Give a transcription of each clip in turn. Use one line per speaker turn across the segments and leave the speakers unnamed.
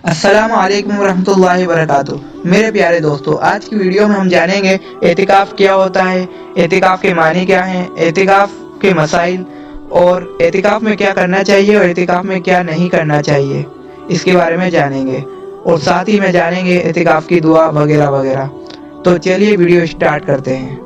السلام علیکم ورحمۃ اللہ وبرکاتہ۔ میرے پیارے دوستو، آج کی ویڈیو میں ہم جانیں گے اعتکاف کیا ہوتا ہے، اعتکاف کے معنی کیا ہیں، اعتکاف کے مسائل اور اعتکاف میں کیا کرنا چاہیے اور اعتکاف میں کیا نہیں کرنا چاہیے، اس کے بارے میں جانیں گے اور ساتھ ہی میں جانیں گے اعتکاف کی دعا وغیرہ وغیرہ۔ تو چلیے ویڈیو اسٹارٹ کرتے ہیں۔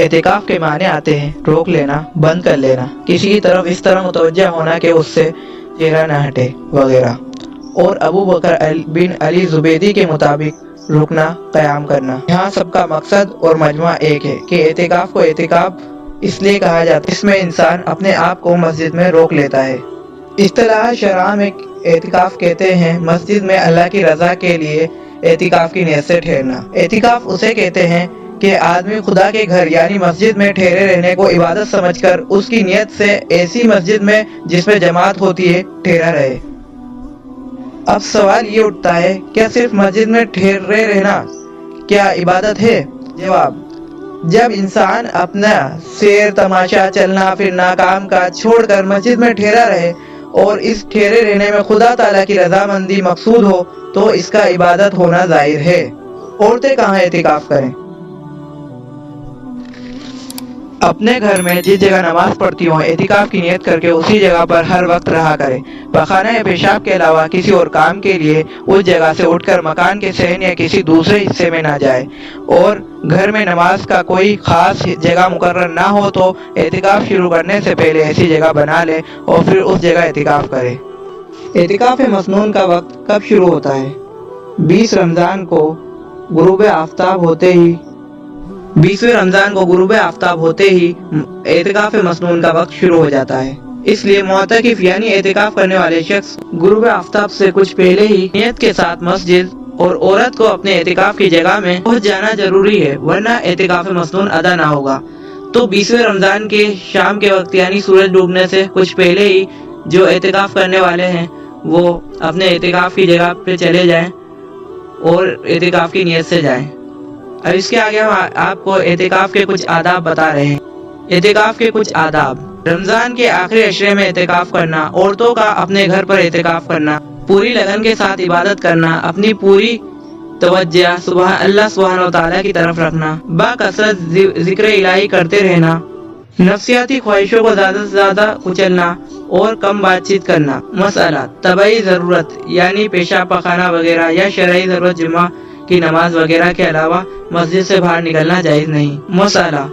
اعتکاف کے معنی آتے ہیں روک لینا، بند کر لینا، کسی کی طرف اس طرح متوجہ ہونا کہ اس سے چہرہ نہ ہٹے وغیرہ۔ اور ابو بکر بن علی زبیدی کے مطابق رکنا، قیام کرنا۔ یہاں سب کا مقصد اور مجمع ایک ہے کہ اعتکاف کو اعتکاف اس لیے کہا جاتا ہے اس میں انسان اپنے آپ کو مسجد میں روک لیتا ہے۔ اصطلاح شرع میں اعتکاف کہتے ہیں مسجد میں اللہ کی رضا کے لیے اعتکاف کی نیت سے ٹھہرنا۔ اعتکاف اسے کہتے ہیں کہ آدمی خدا کے گھر یعنی مسجد میں ٹھہرے رہنے کو عبادت سمجھ کر اس کی نیت سے ایسی مسجد میں جس میں جماعت ہوتی ہے ٹھہرا رہے۔ اب سوال یہ اٹھتا ہے، کیا صرف مسجد میں ٹھہرے رہنا کیا عبادت ہے؟ جواب: جب انسان اپنا سیر تماشا، چلنا پھرنا، کام کاج چھوڑ کر مسجد میں ٹھہرا رہے اور اس ٹھہرے رہنے میں خدا تعالیٰ کی رضامندی مقصود ہو تو اس کا عبادت ہونا ظاہر ہے۔ عورتیں کہاں اعتکاف کریں؟ اپنے گھر میں جس جگہ نماز پڑھتی ہوں اعتکاف کی نیت کر کے اسی جگہ پر ہر وقت رہا کرے۔ پخانہ یا پیشاب کے علاوہ کسی اور کام کے لیے اس جگہ سے اٹھ کر مکان کے صحن یا کسی دوسرے حصے میں نہ جائے، اور گھر میں نماز کا کوئی خاص جگہ مقرر نہ ہو تو اعتکاف شروع کرنے سے پہلے ایسی جگہ بنا لے اور پھر اس جگہ اعتکاف کرے۔ اعتکاف مسنون کا وقت کب شروع ہوتا ہے؟ 20 رمضان کو غروب آفتاب ہوتے ہی 20ویں رمضان کو غروب آفتاب ہوتے ہی اعتکاف مسنون کا وقت شروع ہو جاتا ہے۔ اس لیے معتکف یعنی اعتکاف کرنے والے شخص غروب آفتاب سے کچھ پہلے ہی نیت کے ساتھ مسجد اور عورت کو اپنے اعتکاف کی جگہ میں پہنچ جانا ضروری ہے، ورنہ اعتکاف مسنون ادا نہ ہوگا۔ تو 20ویں رمضان کے شام کے وقت یعنی سورج ڈوبنے سے کچھ پہلے ہی جو اعتکاف کرنے والے ہیں وہ اپنے اعتکاف کی جگہ پہ چلے جائیں اور اعتکاف کی نیت سے جائیں۔ اب اس کے آگے ہم آپ کو اعتکاف کے کچھ آداب بتا رہے ہیں۔ اعتکاف کے کچھ آداب: رمضان کے آخری عشرے میں اعتکاف کرنا، عورتوں کا اپنے گھر پر اعتکاف کرنا، پوری لگن کے ساتھ عبادت کرنا، اپنی پوری توجہ اللہ سبحانہ و تعالیٰ کی طرف رکھنا، باکثرت ذکر الہی کرتے رہنا، نفسیاتی خواہشوں کو زیادہ سے زیادہ کچلنا اور کم بات چیت کرنا۔ مسئلہ: طبعی ضرورت یعنی پیشاب پخانہ وغیرہ یا شرعی ضرورت جمعہ کی نماز وغیرہ کے علاوہ مسجد سے باہر نکلنا جائز نہیں۔ مسئلہ: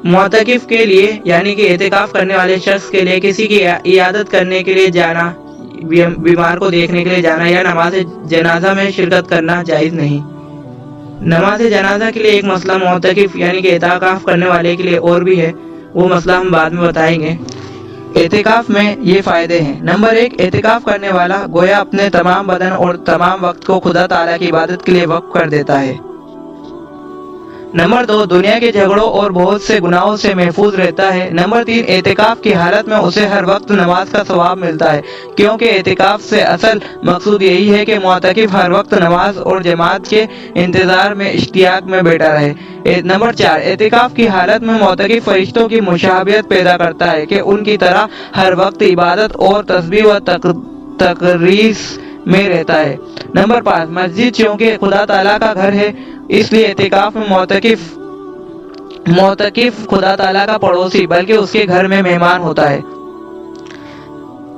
معتکف کے لیے یعنی کہ اعتکاف کرنے والے شخص کے لیے کسی کی عیادت کرنے کے لیے جانا، بیمار کو دیکھنے کے لیے جانا یا نماز جنازہ میں شرکت کرنا جائز نہیں۔ نماز جنازہ کے لیے ایک مسئلہ معتکف یعنی کہ اعتکاف کرنے والے کے لیے اور بھی ہے، وہ مسئلہ ہم بعد میں بتائیں گے۔ اعتکاف میں یہ فائدے ہیں۔ نمبر 1، اعتکاف کرنے والا گویا اپنے تمام بدن اور تمام وقت کو خدا تعالیٰ کی عبادت کے لیے وقف کر دیتا ہے۔ نمبر 2، دنیا کے جھگڑوں اور بہت سے گناہوں سے محفوظ رہتا ہے۔ نمبر 3، اعتکاف کی حالت میں اسے ہر وقت نماز کا ثواب ملتا ہے، کیونکہ اعتکاف سے اصل مقصود یہی ہے کہ معتکف ہر وقت نماز اور جماعت کے انتظار میں اشتیاق میں بیٹھا رہے۔ نمبر 4، اعتکاف کی حالت میں معتکف فرشتوں کی مشابہت پیدا کرتا ہے کہ ان کی طرح ہر وقت عبادت اور تسبیح و تقدیس میں رہتا ہے۔ نمبر 5، مسجد چونکہ خدا تعالیٰ کا گھر ہے اس لیے اعتکاف میں معتکف خدا تعالیٰ کا پڑوسی بلکہ اس کے گھر میں مہمان ہوتا ہے۔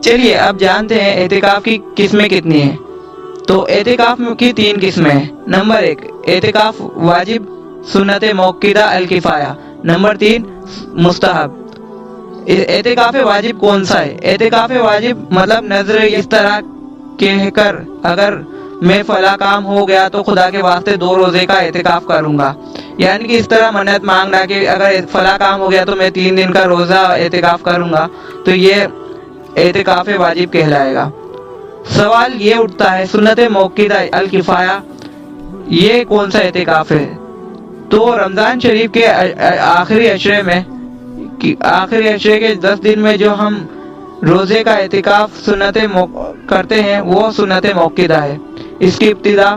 چلیے اب جانتے ہیں اعتکاف کی قسمیں کتنی ہیں۔ تو اعتکاف کی 3 قسمیں ہیں۔ نمبر 1، اعتکاف واجب سنت موقدہ الکفایہ۔ نمبر 3، مستحب۔ اعتکاف واجب کون سا ہے؟ اعتکاف واجب مطلب نظر اس طرح کہہ کر اگر میں فلاں کام ہو گیا تو خدا کے واسطے 2 روزے کا اعتکاف کروں گا، یعنی کہ اس طرح منت مانگنا کہ اگر فلاں کام ہو گیا تو میں 3 دن کا روزہ اعتکاف کروں گا، تو یہ اعتکاف واجب کہلائے گا۔ سوال یہ اٹھتا ہے سنت موقدہ الکفایہ یہ کون سا اعتکاف ہے؟ تو رمضان شریف کے آخری عشرے کے 10 دن میں جو ہم روزے کا اعتکاف کرتے ہیں وہ سنت موقدہ ہے۔ اس کی ابتدا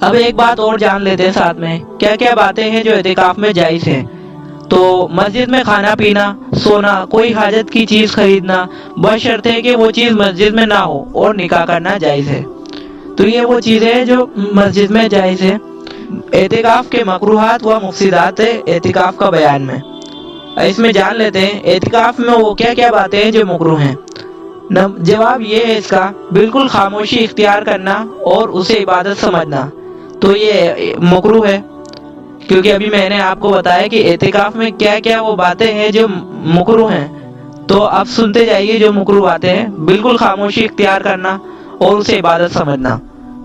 اب ایک بات اور جان لیتے ہیں ساتھ میں، کیا کیا باتیں ہیں جو اعتکاف میں جائز ہیں۔ تو مسجد میں کھانا پینا، سونا، کوئی حاجت کی چیز خریدنا، بشرط ہے کہ وہ چیز مسجد میں نہ ہو، اور نکاح کرنا جائز ہے۔ تو یہ وہ چیزیں ہیں جو مسجد میں جائز ہے۔ اعتکاف کے مکروہات و مفسدات اعتکاف کا بیان میں اس میں جان لیتے ہیں اعتکاف میں وہ کیا کیا باتیں ہیں جو مکروہ ہیں۔ جواب یہ ہے اس کا، بالکل خاموشی اختیار کرنا اور اسے عبادت سمجھنا، تو یہ مکروہ ہے، کیونکہ ابھی میں نے آپ کو بتایا کہ اعتکاف میں کیا کیا وہ باتیں ہیں جو مکروہ ہیں۔ تو اب سنتے جائیے جو مکروہ باتیں ہیں۔ بالکل خاموشی اختیار کرنا اور اسے عبادت سمجھنا۔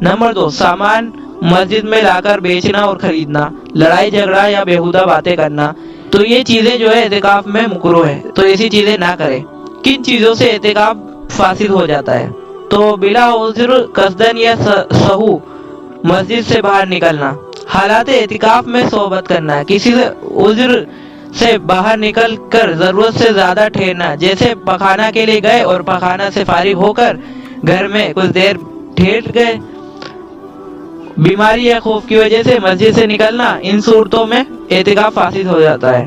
نمبر 2، سامان مسجد میں لا کر بیچنا اور خریدنا، لڑائی جھگڑا یا بیہودہ باتیں کرنا، تو یہ چیزیں جو ہے اعتکاف میں مکروہ ہے، تو ایسی چیزیں نہ کریں۔ کن چیزوں سے اعتکاف فاسد ہو جاتا ہے؟ تو بلا عذر قصدن یا سہو مسجد سے باہر نکلنا، حالات اعتکاف میں صحبت کرنا، کسی عذر سے باہر نکل کر ضرورت سے زیادہ ٹھہرنا، جیسے پخانہ کے لیے گئے اور پخانہ سے فارغ ہو کر گھر میں کچھ دیر ٹھہر گئے، بیماری یا خوف کی وجہ سے مسجد سے نکلنا، ان صورتوں میں اعتکاف فاسد ہو جاتا ہے۔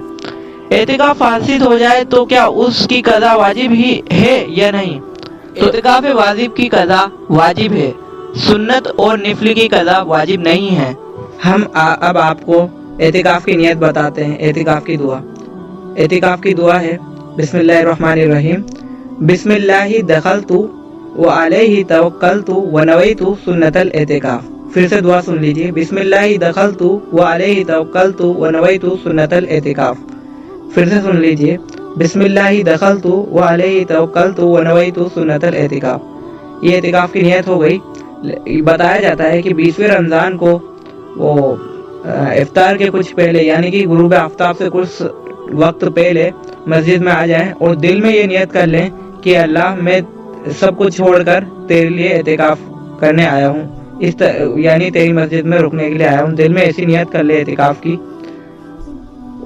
اعتکاف فاسد ہو جائے تو کیا اس کی قضا واجب ہی ہے یا نہیں؟ اعتکاف واجب کی قضا واجب ہے، سنت اور نفل کی قضا واجب نہیں ہے۔ ہم اب آپ کو اعتکاف کی نیت بتاتے ہیں۔ اعتکاف کی دعا، اعتکاف کی دعا ہے بسم اللہ الرحمن الرحیم، بسم اللہ دخلت وعلیہ توکلت ونویت سنت الاعتکاف۔ پھر سے دعا سن لیجیے، بسم اللہ دخلت وعلیہ توکلت ونویت سنت الاعتکاف۔ پھر سے سن لیجیے، بسم اللہ دخلت وعلیہ توکلت ونویت سنت الاعتکاف۔ یہ اعتکاف کی نیت ہو گئی۔ بتایا جاتا ہے کہ 20ویں رمضان کو وہ افطار کے کچھ پہلے، یعنی کہ غروب آفتاب سے کچھ وقت پہلے مسجد میں آ جائیں اور دل میں یہ نیت کر لیں کہ اللہ میں سب کچھ چھوڑ کر تیرے لیے اعتکاف کرنے آیا ہوں، یعنی تیری مسجد میں رکنے کے لیے آیا ہوں۔ دل میں ایسی نیت کر لے اعتکاف کی،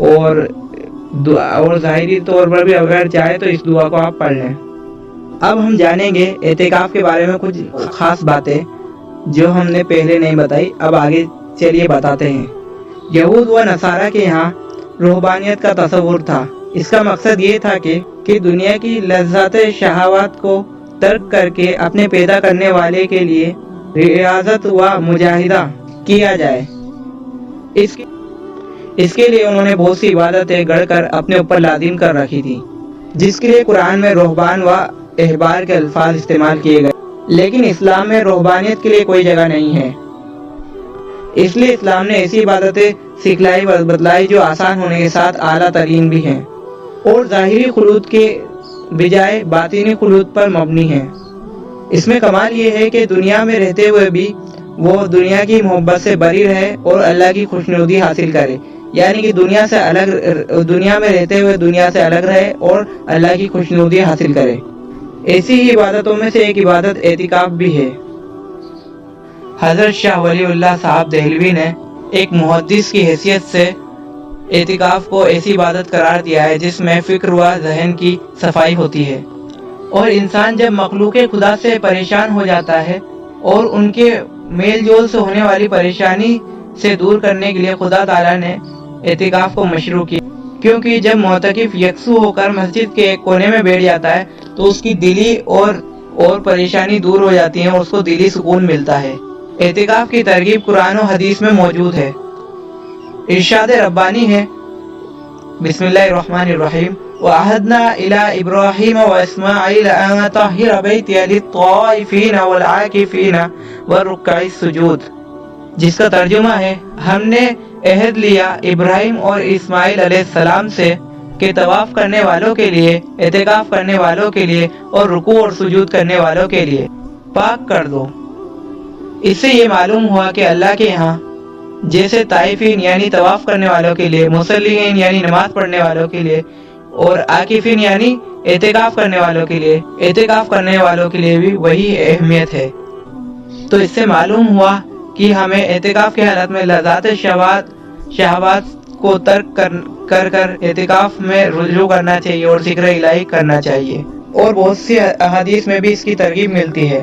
اور ظاہری طور پر بھی اگر چاہے تو اس دعا کو آپ پڑھ لیں۔ اب ہم جانیں گے اعتکاف کے بارے میں کچھ خاص باتیں جو ہم نے پہلے نہیں بتائی، اب آگے چلیے بتاتے ہیں۔ یہود و نصارہ کے یہاں روحانیت کا تصور تھا۔ اس کا مقصد یہ تھا کہ دنیا کی لذات شہوات کو ترک کر کے اپنے پیدا کرنے والے کے لیے ریاضت و مجاہدہ کیا جائے۔ اس کے لیے انہوں نے بہت سی عبادتیں گڑھ کر اپنے اوپر لازم کر رکھی تھی، جس کے لیے قرآن میں رہبان و احبار کے الفاظ استعمال کیے گئے، لیکن اسلام میں رہبانیت کے لیے کوئی جگہ نہیں ہے۔ اس لیے اسلام نے ایسی عبادتیں سکھلائی بتلائی جو آسان ہونے کے ساتھ اعلیٰ ترین بھی ہیں، اور ظاہری خلوت کے بجائے باطنی خلوت پر مبنی ہیں۔ اس میں کمال یہ ہے کہ دنیا میں رہتے ہوئے بھی وہ دنیا کی محبت سے بری رہے اور اللہ کی خوشنودی حاصل کرے، یعنی کہ دنیا میں رہتے ہوئے دنیا سے الگ رہے اور اللہ کی خوشنودی حاصل کرے۔ ایسی ہی عبادتوں میں سے ایک عبادت اعتکاف بھی ہے۔ حضرت شاہ ولی اللہ صاحب دہلوی نے ایک محدث کی حیثیت سے اعتکاف کو ایسی عبادت قرار دیا ہے جس میں فکر و ذہن کی صفائی ہوتی ہے، اور انسان جب مخلوق خدا سے پریشان ہو جاتا ہے اور ان کے میل جول سے ہونے والی پریشانی سے دور کرنے کے لیے خدا تعالیٰ نے اعتکاف کو مشروع کیا، کیونکہ جب معتکف یکسو ہو کر مسجد کے ایک کونے میں بیٹھ جاتا ہے تو اس کی دلی اور پریشانی دور ہو جاتی ہیں اور اس کو دلی سکون ملتا ہے۔ اعتکاف کی ترغیب قرآن و حدیث میں موجود ہے۔ ارشاد ربانی ہے، بسم اللہ الرحمن الرحیم، وَعَهَدْنَا إِلَىٰ إِبْرَاهِيمَ وَإِسْمَاعِيلَ أَن طَهِّرَ بَيْتِيَ لِلطَّائِفِينَ وَالْعَاكِفِينَ وَالرُّكَّعِ السُّجُودِ، جس کا ترجمہ ہے، ہم نے عہد لیا ابراہیم اور اسماعیل علیہ السلام سے کہ طواف کرنے والوں کے لیے، اعتکاف کرنے والوں کے لیے اور رکوع اور سجود کرنے والوں کے لیے پاک کر دو۔ اس سے یہ معلوم ہوا کہ اللہ کے یہاں جیسے طائفین یعنی طواف کرنے والوں کے لیے، مصلیین یعنی نماز پڑھنے والوں کے لیے، اور عاکفین یعنی اعتکاف کرنے والوں کے لیے، اعتکاف کرنے والوں کے لیے بھی وہی اہمیت ہے۔ تو اس سے معلوم ہوا کہ ہمیں اعتکاف کی حالت میں لذات شہوات کو ترک کر اعتکاف میں رجوع کرنا چاہیے اور ذکر الہی کرنا چاہیے، اور بہت سی احادیث میں بھی اس کی ترغیب ملتی ہے۔